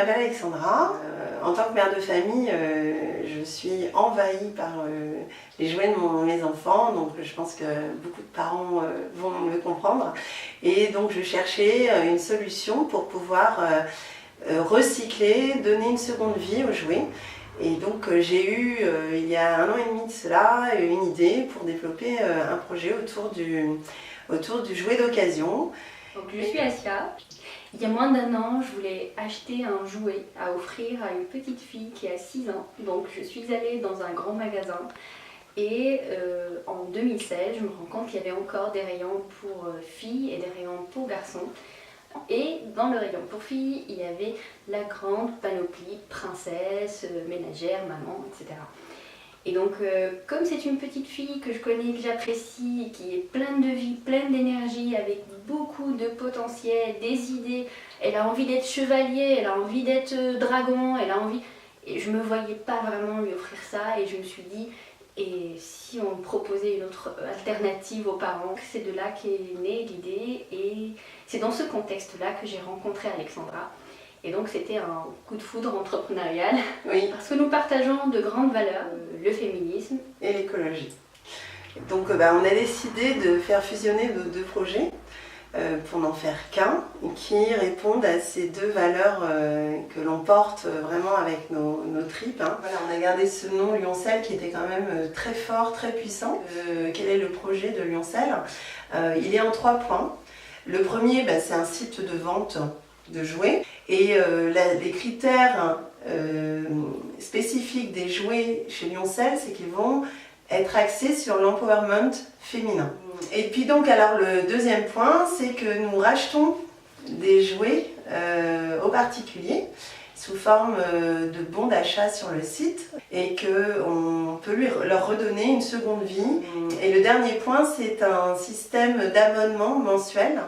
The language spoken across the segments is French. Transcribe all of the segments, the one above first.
m'appelle Alexandra. En tant que mère de famille, je suis envahie par les jouets de mes enfants, donc je pense que beaucoup de parents vont me comprendre. Et donc je cherchais une solution pour pouvoir recycler, donner une seconde vie aux jouets. Et donc j'ai eu, il y a 1 an et demi de cela, une idée pour développer un projet autour du jouet d'occasion. Donc je suis Asia. Il y a moins d'1 an, je voulais acheter un jouet à offrir à une petite fille qui a 6 ans. Donc je suis allée dans un grand magasin et en 2016, je me rends compte qu'il y avait encore des rayons pour filles et des rayons pour garçons. Et dans le rayon pour filles, il y avait la grande panoplie princesse, ménagère, maman, etc. Et donc, comme c'est une petite fille que je connais, que j'apprécie, qui est pleine de vie, pleine d'énergie, avec beaucoup de potentiel, des idées, elle a envie d'être chevalier, elle a envie d'être dragon, elle a envie... Et je ne me voyais pas vraiment lui offrir ça, et je me suis dit, et si on proposait une autre alternative aux parents? C'est de là qu'est née l'idée, et c'est dans ce contexte-là que j'ai rencontré Alexandra. Et donc c'était un coup de foudre entrepreneurial, Oui. Parce que nous partageons de grandes valeurs, le féminisme Et l'écologie. Donc on a décidé de faire fusionner nos 2 projets pour n'en faire qu'un, qui répondent à ces 2 valeurs que l'on porte vraiment avec nos tripes. Voilà, on a gardé ce nom Lioncel qui était quand même très fort, très puissant. Quel est le projet de Lioncel? Il est en 3 points. Le premier, c'est un site de vente de jouets. Et les critères spécifiques des jouets chez Lioncel, c'est qu'ils vont être axés sur l'empowerment féminin. Et puis donc, alors le deuxième point, c'est que nous rachetons des jouets aux particuliers sous forme de bons d'achat sur le site et qu'on peut leur redonner une seconde vie. Et le dernier point, c'est un système d'abonnement mensuel.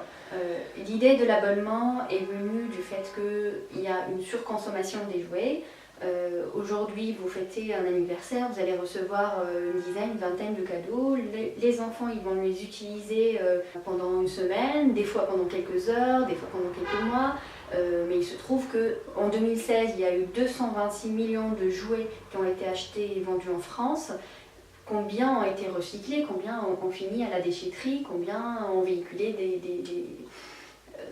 L'idée de l'abonnement est venue du fait qu'il y a une surconsommation des jouets. Aujourd'hui, vous fêtez un anniversaire, vous allez recevoir une dizaine, une vingtaine de cadeaux. Les enfants, ils vont les utiliser pendant une semaine, des fois pendant quelques heures, des fois pendant quelques mois. Mais il se trouve qu'en 2016, il y a eu 226 millions de jouets qui ont été achetés et vendus en France. Combien ont été recyclés, combien ont fini à la déchetterie, combien ont véhiculé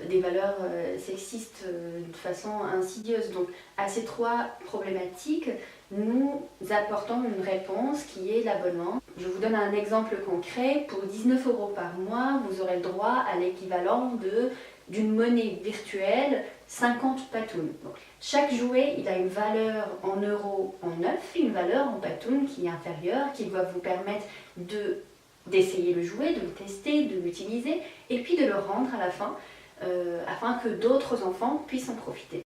des valeurs sexistes de façon insidieuse. Donc à ces 3 problématiques, nous apportons une réponse qui est l'abonnement. Je vous donne un exemple concret. Pour 19 € par mois, vous aurez le droit à l'équivalent d'une monnaie virtuelle, 50 patounes. Donc, chaque jouet, il a une valeur en euros en neuf, une valeur en patounes qui est inférieure, qui va vous permettre d'essayer le jouet, de le tester, de l'utiliser, et puis de le rendre à la fin, afin que d'autres enfants puissent en profiter.